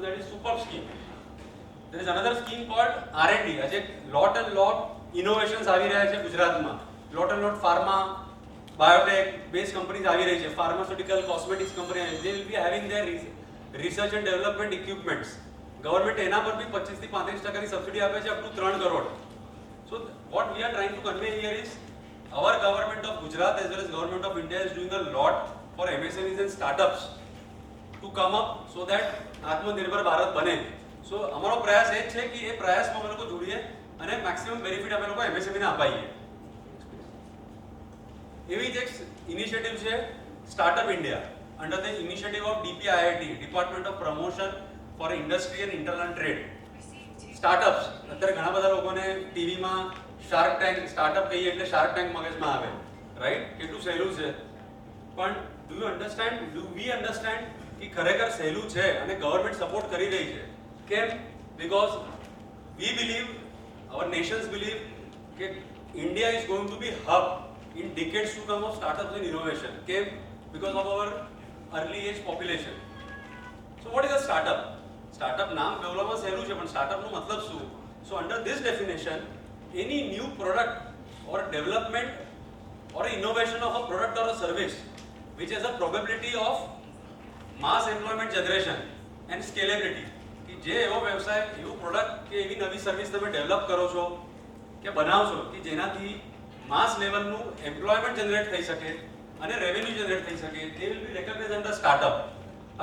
that is superb scheme. There is another scheme called R&D. આજે lot and lot innovations આવી રહ્યા છે ગુજરાતમાં. Lot and lot pharma, biotech based companies આવી રહી છે. Pharmaceutical, cosmetics company, they will be having their research and development equipments. Government એના પર બી 25 થી 35% ની સબસિડી આપે છે up to 3 crore. So what we are trying to convey here is our government of Gujarat as well as government of India is doing a lot for MSMEs and startups to come up so that આત્મનિર્ભર ભારત બને. So અમારો પ્રયાસ એ છે કે એ પ્રયાસમાં અમે લોકો જોડીએ અને મેક્સિમમ બેનિફિટ અમે લોકો MSME ને અપાઈએ. એવી જ એક ઇનિશિયેટિવ છે startup India under the initiative of DPIIT, department of promotion for industry and internal trade. Startups અત્યારે ઘણા બધા લોકોને ટીવીમાં શાર્ક ટેન્ક સ્ટાર્ટઅપ કહીએ એટલે શાર્ક ટેન્ક મગજમાં આવે, રાઈટ? કેટલું સહેલું છે, પણ ડુ વી અન્ડરસ્ટેન્ડ કે ખરેખર સહેલું છે અને ગવર્મેન્ટ સપોર્ટ કરી રહી છે? કેમ? Because we believe, our nations believe કે India is going to be hub in decades to come of startups and innovation. Came because of our early age population. So what is a startup? Startup નામ બોલવામાં સહેલું છે, પણ startup નો મતલબ શું? So under this definition, any new product or development or innovation of a product or a service which has a probability of mass employment generation and scalability. કે જે એવો વ્યવસાય, એવું પ્રોડક્ટ કે એવી નવી સર્વિસ તમે ડેવલપ કરો છો કે બનાવશો કે જેનાથી માસ લેવલનું એમ્પ્લોયમેન્ટ જનરેટ થઈ શકે અને રેવન્યુ જનરેટ થઈ શકે, they will be recognized under startup.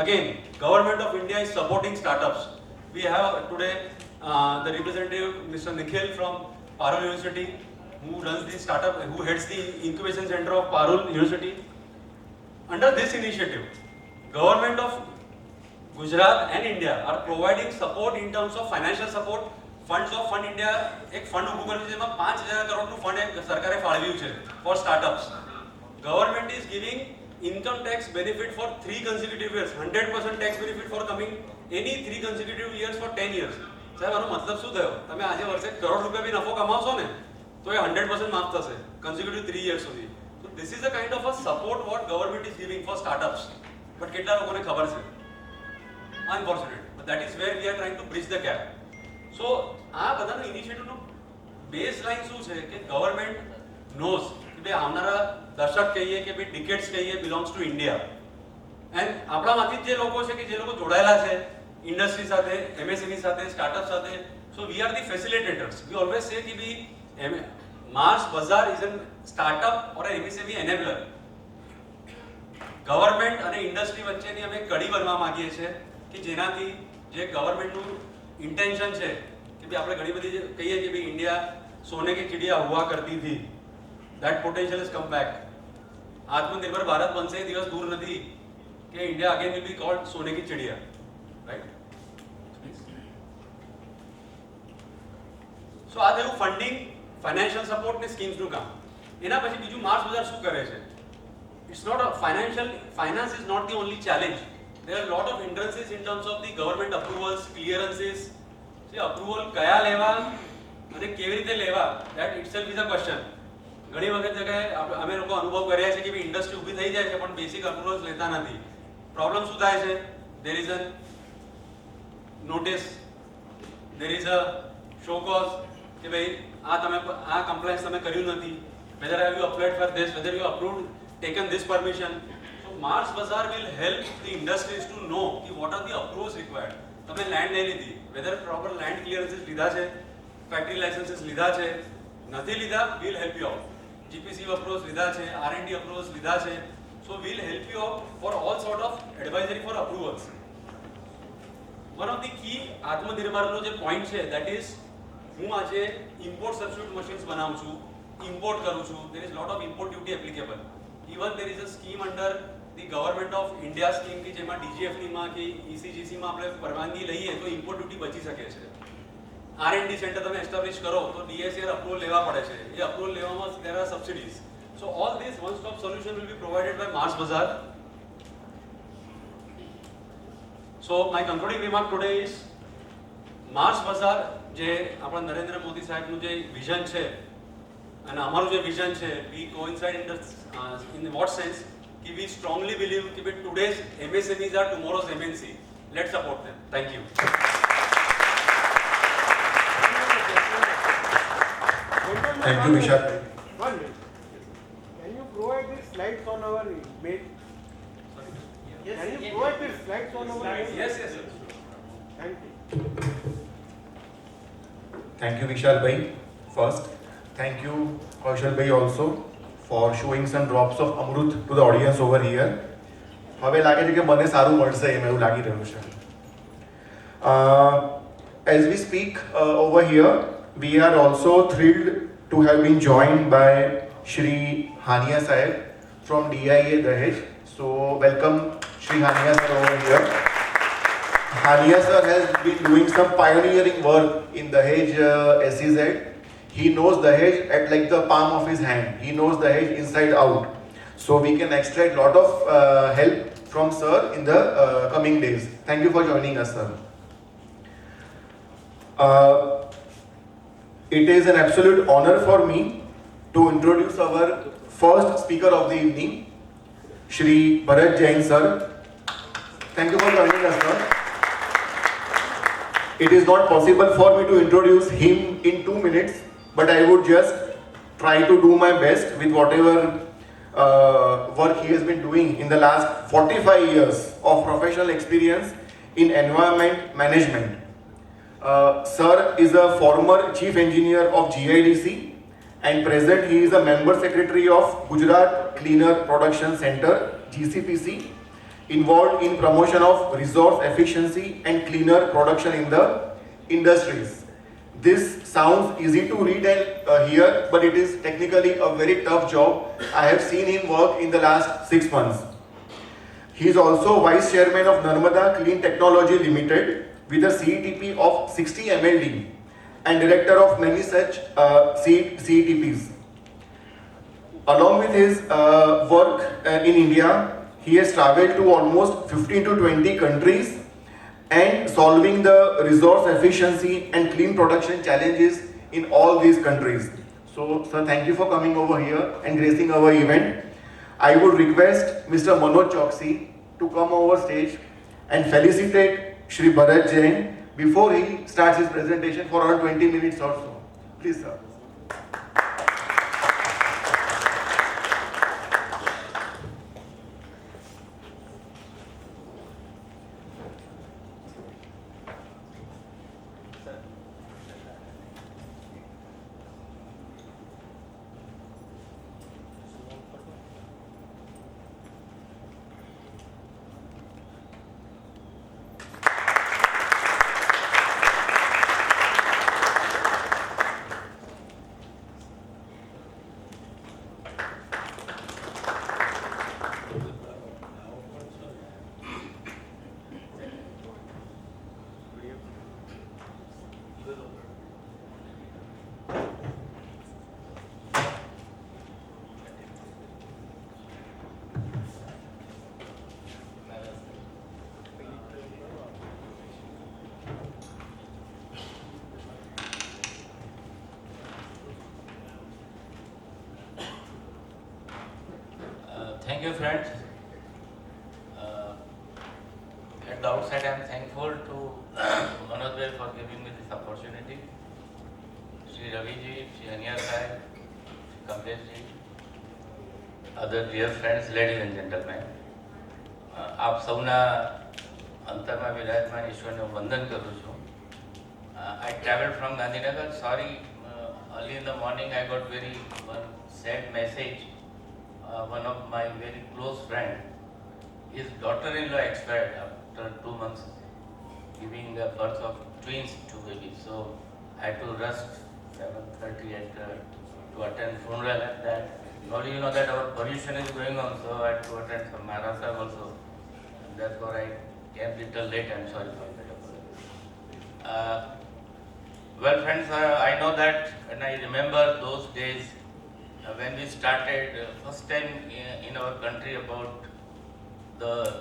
Again, government of India is supporting startups. We have today the representative Mr. Nikhil from Parul University, who runs the startup, who heads the incubation center of Parul University. Under this initiative, government of Gujarat and India are providing support in terms of financial support. Funds of Fund India એક fund ઊભું કર્યું છે, જેમાં 5000 કરોડનું fund સરકારે ફાળવ્યું છે for startups. Government is giving income tax benefit for 3 consecutive years, 100% tax benefit for coming any 3 consecutive years for 10 years. સાહેબ આનો મતલબ શું થયો? તમે આજે વર્ષે કરોડ રૂપિયા બી નફો કમાવશો ને તો એ 100% માફ થશે consecutive 3 years સુધી. So this is a kind of a support what government is giving for startups. But કેટલા લોકોને ખબર છે? Unfortunate. But that is where we are trying to bridge the gap. So આ બધાનો ઇનિશિયેટિવનો બેઝ લાઈન શું છે કે ગવર્મેન્ટ નોઝ કે ભાઈ આવનારા દશક કહીએ કે ભાઈ ડિકેડ્સ કહીએ બિલોંગ્સ ટુ ઇન્ડિયા. એન્ડ આપણામાંથી જ જે લોકો છે કે જે લોકો જોડાયેલા છે ઇન્ડસ્ટ્રી સાથે, MSME સાથે, સ્ટાર્ટઅપ સાથે, so we are the facilitators. We always say કે ભાઈ MarsBazaar is a startup or an MSME enabler. Government અને ઇન્ડસ્ટ્રી વચ્ચેની અમે કડી બનવા માંગીએ છીએ કે જેનાથી જે ગવર્મેન્ટનું ઇન્ટેન્શન છે કે ભાઈ આપણે ઘણી બધી કહીએ કે ભાઈ ઇન્ડિયા સોને की चिड़िया हुआ करती थी, that potential has come back. આત્મનિર્ભર ભારત બનશે એ દિવસ દૂર નથી કે India again will be called સોને की चिड़िया, right? સો આ થયું ફંડિંગ, ફાઇનાન્શિયલ સપોર્ટ ને સ્કીમ્સનું કામ. એના પછી બીજું MarsBazaar શું કરે છે? It's not a finance is not the only challenge. There are a lot of hindrances in terms of the government approvals, clearances. See, approval કયા લેવા અને કેવી રીતે લેવા, that itself is a question. ઘણી વખત જગ્યાએ અમે લોકો અનુભવ કર્યા છે કે ઇન્ડસ્ટ્રી ઊભી થઈ જાય છે પણ બેસિક અપ્રુવલ્સ લેતા નથી. પ્રોબ્લેમ શું થાય છે? there is a notice, there is a show cause કે ભાઈ આ તમે આ કમ્પ્લાયન્સ તમે કર્યું નથી, whether have you applied for this, whether you approved, taken this permission. So MarsBazaar will help the industries to know ki what are the approvals required. તમે land લઈ લીધી, whether proper land clearances લીધા છે, factory licenses લીધા છે, નથી લીધા, we'll help you out. GPC approvals લીધા છે, R&D approvals લીધા છે. So we'll help you out for all sort of advisory for approvals. One of the key આત્મનિર્ભરનો જે point છે, that is હું આજે import substitute machines બનાવું છું, import કરું છું, there is lot of import duty applicable. Even there is a scheme under the government of India scheme કે જેમાં DGFT માં કે ECGC માં આપણે પરવાનગી લઈએ તો import duty બચી શકે છે. R&D સેન્ટર તમે એસ્ટાબ્લિશ કરો તો DSR અપ્રુવલ લેવા પડે છે. એ અપ્રુવલ લેવામાં there are subsidies. So all this one stop solution will be provided by MarsBazaar. So my concluding remark today is MarsBazaar જે આપણા નરેન્દ્ર મોદી સાહેબનું જે વિઝન છે અને અમારું જે વિઝન છે, we coincide in what sense कि we strongly believe कि today's MSMEs are tomorrow's MNC. Let's support them. Thank you. Thank you, Vishal. 1 minute. Can you provide these slides on our mail? Can you provide these slides on our mail? Yes, yes, sir. Thank you. Thank you, Vishal bhai. First, thank you, Kaushal bhai also for showing some drops of amrut to the audience over here. હવે લાગે છે કે મને સારું મળશે એમ એવું લાગી રહ્યું છે. As we speak over here, we are also thrilled to have been joined by Shri Hania Sahib from DIA Dahej. So welcome Shri Hania sir over here. Hania sir has been doing some pioneering work in Dahej SEZ. He knows Dahej at like the palm of his hand. He knows Dahej inside out. So we can extract lot of help from sir in the coming days. Thank you for joining us, sir. It is an absolute honor for me to introduce our first speaker of the evening, Shri Bharat Jain sir. Thank you for joining us, sir. It is not possible for me to introduce him in 2 minutes, but I would just try to do my best with whatever work he has been doing in the last 45 years of professional experience in environment management. Sir is a former chief engineer of GIDC and present he is a member secretary of Gujarat Cleaner Production Center GCPC, involved in promotion of resource efficiency and cleaner production in the industries. This sounds easy to read and hear, but it is technically a very tough job. I have seen him work in the last 6 months. He is also vice chairman of Narmada Clean Technology Limited with a CETP of 60 MLD and director of many such CETPs. Along with his work in India, he has traveled to almost 15 to 20 countries and solving the resource efficiency and clean production challenges in all these countries. So, sir, thank you for coming over here and gracing our event. I would request Mr. Manoj Choksi to come over stage and felicitate Shri Bharat Jain before he starts his presentation for around 20 minutes or so. Please, sir. Thank you, friends. At the outset, I am thankful to Manoj bhai for giving me this opportunity. Shri Ravi ji, Shri Hania Sahib, Shri Kamlesh ji, other dear friends, ladies and gentlemen. આપ સૌના અંતરમાં વિરાજમાન ઈશ્વરને હું વંદન કરું છું. I traveled from Gandhinagar. Sorry, early in the morning I got very one sad message. One of my very close friend, his daughter-in-law expired after 2 months, giving the birth of twins, 2 babies. So I had to rush 7:30 to attend funeral and that. Only you know that our pollution is going on, so I had to attend some Maharashtra also. And therefore I came little late. I'm sorry for that. Well, friends, I know that, and I remember those days when we started first time in our country about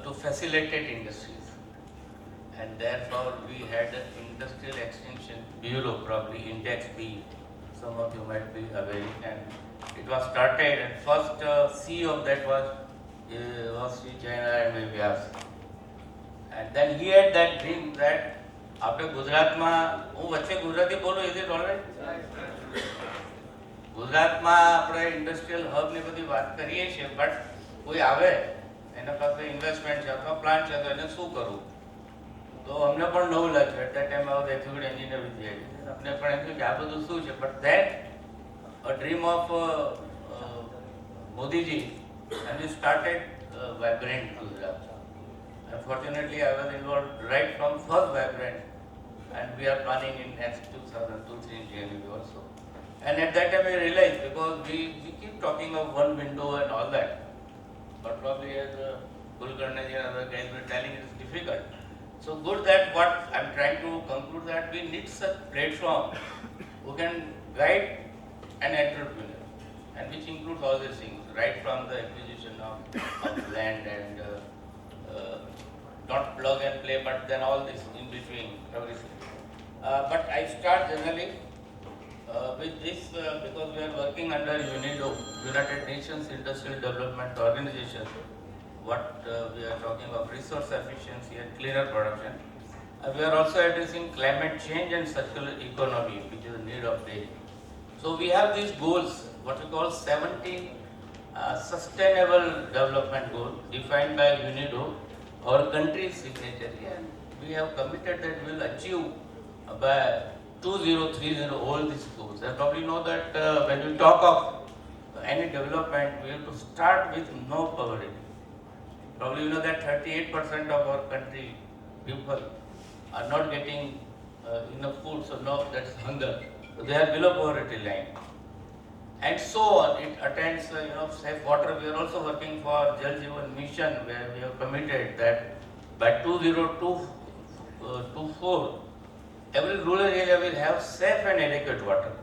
to facilitate industries, and therefore we had an Industrial Extension Bureau, probably Index B, some of you might be aware, and it was started, and first CEO of that was Sri Jaina and Vyas, And then he had that dream that આપણે ગુજરાતમાં હું વચ્ચે ગુજરાતી બોલું, is it alright? ગુજરાતમાં આપણે industrial hub ની બધી વાત કરીએ છીએ, બટ કોઈ આવે એના પાસે ઇન્વેસ્ટમેન્ટ છે અથવા પ્લાન્ટ છે તો એને શું કરવું? તો અમને પણ નવું લાગ્યું. At that time I was executive engineer with GIDC. અમને પણ એમ થયું કે આ બધું શું છે, but that a dream of Modi ji, and we started Vibrant Gujarat. Unfortunately, I was involved right from first Vibrant, and we are planning in next 2023 in January also. And at that time, we realized, because we keep talking of one window and all that, but probably as Kulkarni and other guys were telling, it is difficult. So good that what I'm trying to conclude, that we need such platform who can guide an entrepreneur, and which includes all these things, right from the acquisition of land and not plug and play, but then all this in between, everything. But I start generally with this because we are working under UNIDO, United Nations Industrial Development Organization. What we are talking of resource efficiency and cleaner production. We are also addressing climate change and circular economy, which is a need of day. So we have these goals, what we call 17 sustainable development goals defined by UNIDO, our country's signatory, and we have committed that we will achieve by 2030 all these goals. And probably know that when we talk of any development, we have to start with no poverty. Probably you know that 38% of our country people are not getting enough food, so no, that's hunger. So they are below poverty line. And so on, it attains, safe water. We are also working for Jal Jeevan Mission, where we have committed that by 2024, every rural area will have safe and adequate water.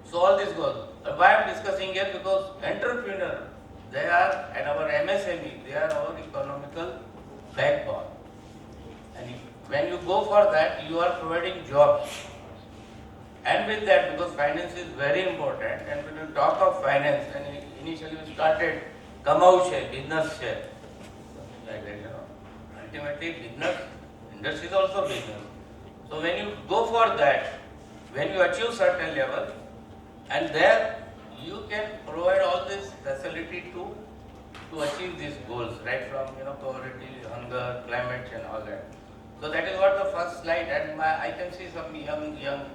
So all this goes. Why I am discussing here? Because entrepreneur, they are, and our MSME, they are our economical backbone. And when you go for that, you are providing jobs. And with that, because finance is very important, and when you talk of finance, and initially we started Kamau share, business share, like that, ultimately business, industry is also business. So when you go for that, when you achieve certain level, and there you can provide all this facility to achieve these goals, right from poverty, hunger, climate, and all that. So that is what the first slide, and I can see some young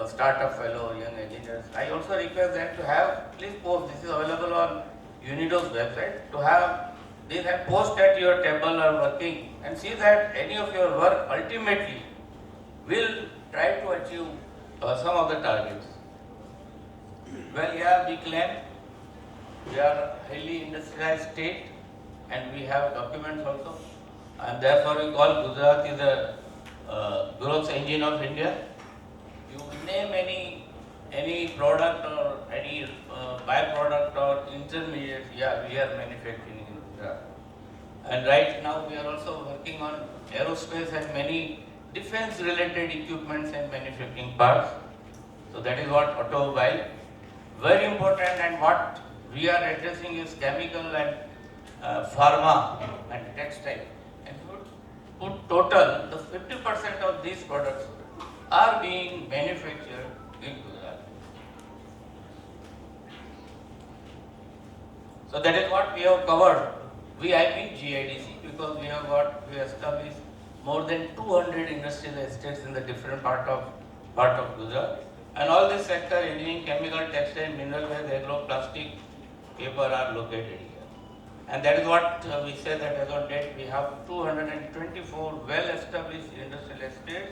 startup fellow, young engineers. I also request them to have, please post, this is available on UNIDO's website, to have this and post at your table or working, and see that any of your work ultimately will try to achieve some of the targets. Well, yeah, we claim we are a highly industrialized state, and we have documents also, and therefore we call Gujarat is the growth engine of India. You name any product or any byproduct or intermediate, yeah, we are manufacturing in Gujarat. And right now we are also working on aerospace and many defense related equipments and manufacturing parts. So that is what automobile, very important, and what we are addressing is chemical and pharma and textile. And put total, the 50% of these products are being manufactured in Gujarat. So that is what we have covered. I mean GIDC, because we established more than 200 industrial estates in the different part of Gujarat. And all this sector, engineering, chemical, textile, mineral waste, agro, plastic, paper are located here. And that is what we say, that as on date we have 224 well-established industrial estates.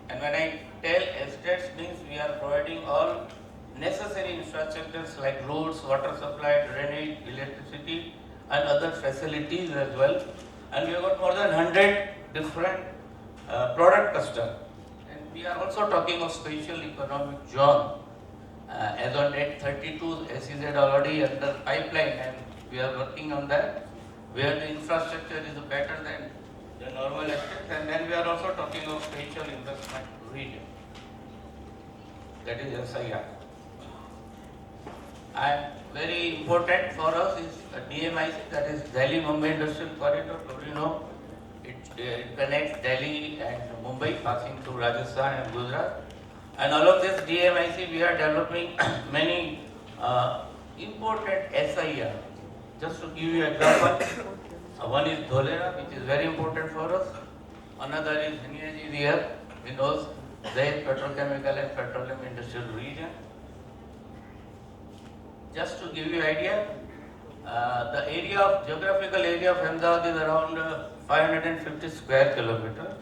And when I tell estates, means we are providing all necessary infrastructures like roads, water supply, drainage, electricity, and other facilities as well. And we have got more than 100 different product clusters. And we are also talking of special economic zone. As on date 32 SEZ already under pipeline, and we are working on that, where the infrastructure is better than the normal estates. And then we are also talking of special investment region. That is SIR. And very important for us is DMIC, that is Delhi Mumbai Industrial Corridor. You know, it it connects Delhi and Mumbai, passing through Rajasthan and Gujarat. And along this DMIC, we are developing many important SIR. Just to give you an example, one is Dholera, which is very important for us. Another is Haniaji here, we know the petrochemical and petroleum industrial region. Just to give you idea, the geographical area of Ahmedabad is around 550 square kilometer.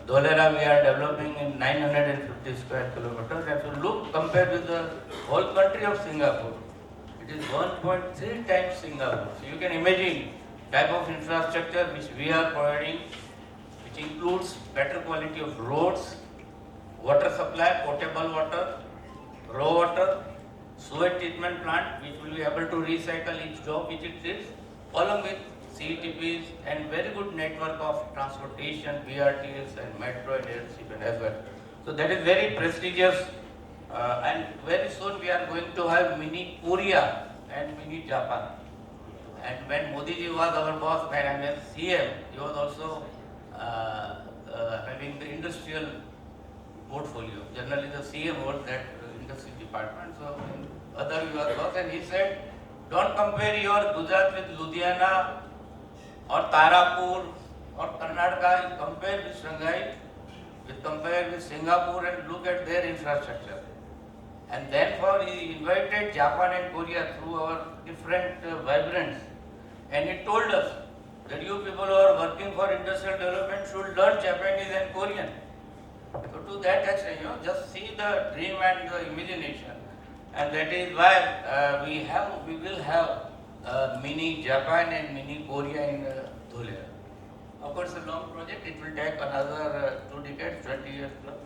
Dholera we are developing in 950 square kilometers. If you look compared with the whole country of Singapore, it is 1.3 times Singapore. So you can imagine type of infrastructure which we are providing, which includes better quality of roads, water supply, potable water, raw water, sewage treatment plant which will be able to recycle each drop which it treats, along with CETPs and very good network of transportation, BRTs and metro and airship as well. So that is very prestigious and very soon we are going to have mini Korea and mini Japan. And when Modi ji was our boss, when I was CM, he was also having the industrial portfolio. Generally the CM was that industry department. So in other he was boss and he said, don't compare your Gujarat with Ludhiana or Tarapur or Karnataka, compare with Shanghai, compare with Singapore and look at their infrastructure. And therefore he invited Japan and Korea through our different vibrants. And he told us that you people who are working for industrial development should learn Japanese and Korean. So to that extent, just see the dream and the imagination. And that is why we will have mini Japan and mini Korea in Dholera. Of course, a long project, it will take another 2 decades, 20 years plus.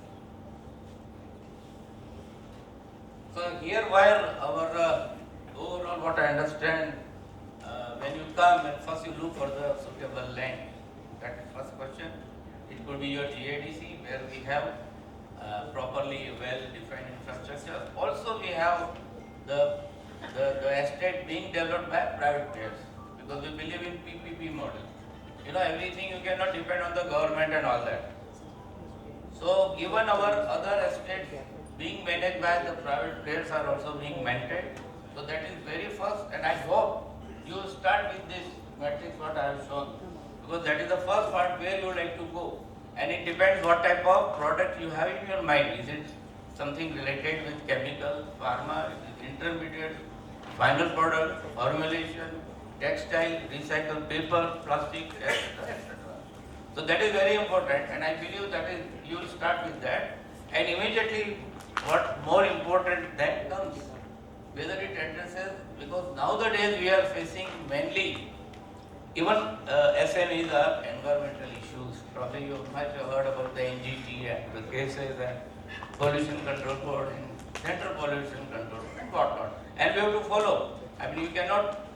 So here where our overall what I understand, when you come and first you look for the suitable land. That is first question. It could be your GADC where we have properly well-defined infrastructure. Also we have the estate being developed by private players because we believe in PPP model. Everything you cannot depend on the government and all that. So given our other estates being managed by the private players are also being maintained. So that is very first, and I hope you start with this matrix what I have shown, because that is the first part where you would like to go. And it depends what type of product you have in your mind. Is it something related with chemical, pharma, intermediate, final product, formulation, textile, recycled paper, plastic, etc. So that is very important, and I believe that is you will start with that, and immediately what more important then comes, whether it addresses, because nowadays we are facing mainly, even SMEs are environmental issues. Probably you might have heard about the NGT and the cases and pollution control board and central pollution control and whatnot. And we have to follow. I mean, you cannot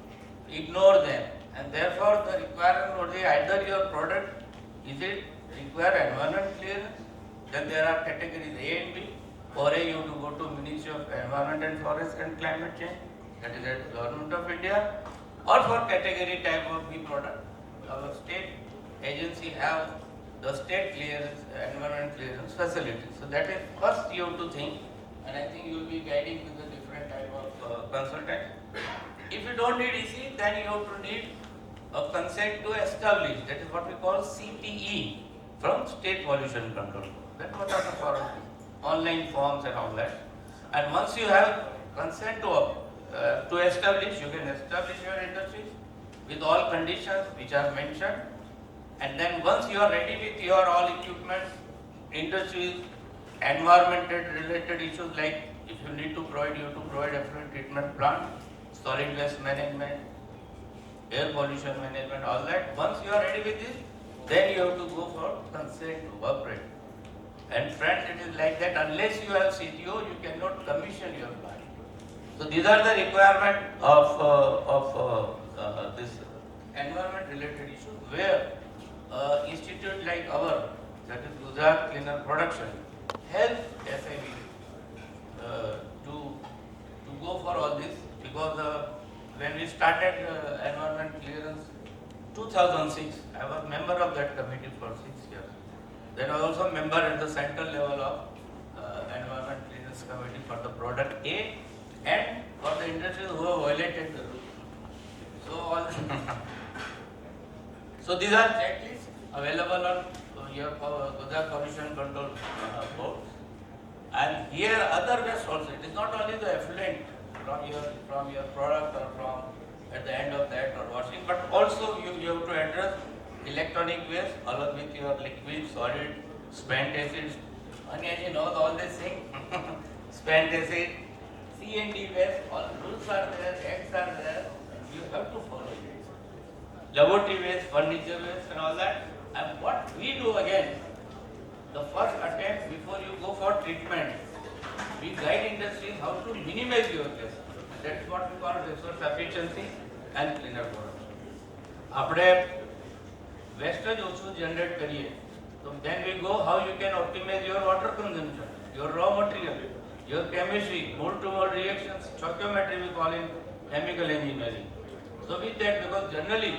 ignore them. And therefore, the requirement would be either your product, is it require environment clearance, then there are categories A and B. For A, you have to go to Ministry of Environment and Forest and Climate Change, that is at Government of India, or for category type of B product, our state agency have the state clearance, environment clearance facilities. So that is first you have to think, and I think you will be guiding with the different type of consultant. If you don't need EC, then you have to need a consent to establish, that is what we call CPE from State Pollution Control. That what are the forms, online forms and all that. And once you have consent to establish, you can establish your industries with all conditions which are mentioned. And then once you are ready with your all equipment, industries, environment related issues like if you need to provide, you have to provide effluent treatment plant, solid waste management, air pollution management, all that. Once you are ready with this, then you have to go for consent to operate. And friends, it is like that, unless you have CTO, you cannot commission your plant. So these are the requirement of this environment related issues where institute like our, that is Gujarat Cleaner Production, help SIB to go for all this, because when we started environment clearance 2006, I was member of that committee for 6 years. Then I was also member at the central level of Environment Clearance Committee for the product A and for the industries who have violated the rule. So, so these are checklists available on your Gujarat Pollution Control Board. And here other waste also. It is not only the effluent from your product or from at the end of that or washing, but also you have to address electronic waste along with your liquid, solid, spent acids. And you know all these things. Spent acid, C&D waste, all rules are there, acts are there. You have to follow it. Laboratory waste, furniture waste and all that. And what we do again, the first attempt before you go for treatment, we guide industries how to minimize your waste. That's what we call resource efficiency and cleaner products. આપણે wastage ઓછું generate કરીએ તો then we go how you can optimize your water consumption, your raw material, your chemistry, mole to mole reactions, stoichiometry we call in chemical engineering. So with that, because generally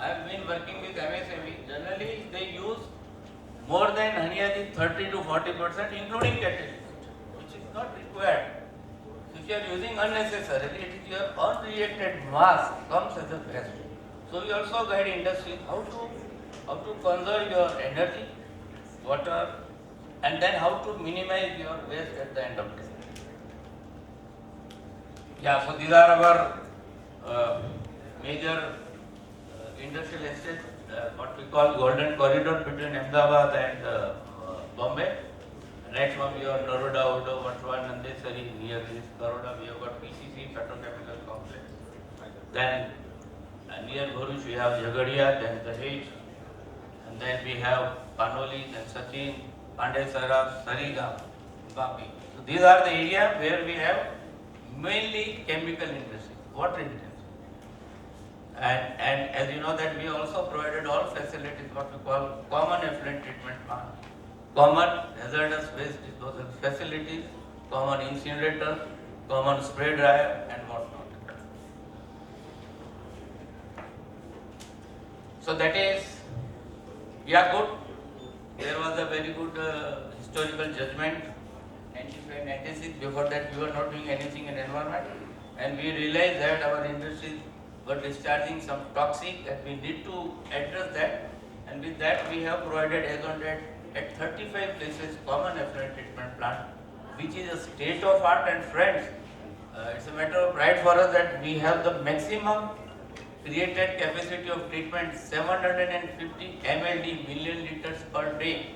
I have been working with MSME, generally they use more than 30 to 40%, including catalyst, which is not required. If you are using unnecessarily, it is your unreacted mass comes as a waste. So we also guide industries how to conserve your energy, water, and then how to minimize your waste at the end of the day. Yeah, so these are our major industrial estates, what we call golden corridor between Ahmedabad and Bombay. Right from your Naroda, Udo, Vatwa, Nandesari, near this Naroda, we have got PCC, petrochemical complex. Then near Bharuch we have Jagadia, then Dahej, and then we have Panoli, then Sachin, Pandesara, Sarigam, Vapi. So these are the areas where we have mainly chemical industry, water industry. And as you know that we also provided all facilities, what we call common effluent treatment plant, common hazardous waste disposal facilities, common incinerator, common spray dryer and whatnot. So that is, yeah, good. There was a very good historical judgment, 95-96. Before that we were not doing anything in environment, and we realized that our industries were discharging some toxic and we need to address that, and with that we have provided as on date at 35 places common effluent treatment plant, which is a state of art. And friends, it's a matter of pride for us that we have the maximum created capacity of treatment 750 MLD million liters per day,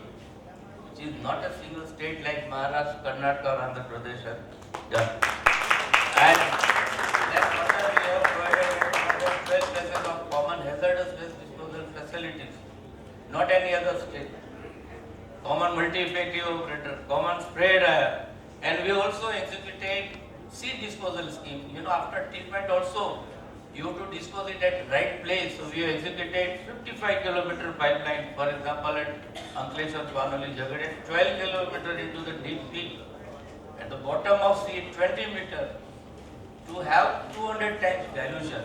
which is not a single state like Maharashtra, Karnataka or Andhra Pradesh has done. And that water we have provided 12 places of common hazardous waste disposal facilities, not any other state. Common multi-effective operator, common spray dryer, and we also executed seed disposal scheme. You know, after treatment also, you have to dispose it at right place. So we have executed 55-kilometer pipeline, for example, at Ankleshwar, Panoli, Jagade, 12 kilometer into the deep sea. At the bottom of sea, 20 meter, to have 200 times dilution.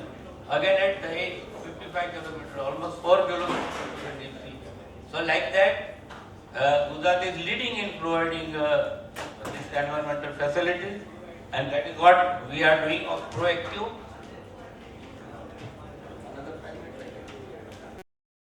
Again at the age, 55 kilometer, almost 4 kilometers into the deep sea. So like that, Gujarat is leading in providing this environmental facilities, and that is what we are doing of proactive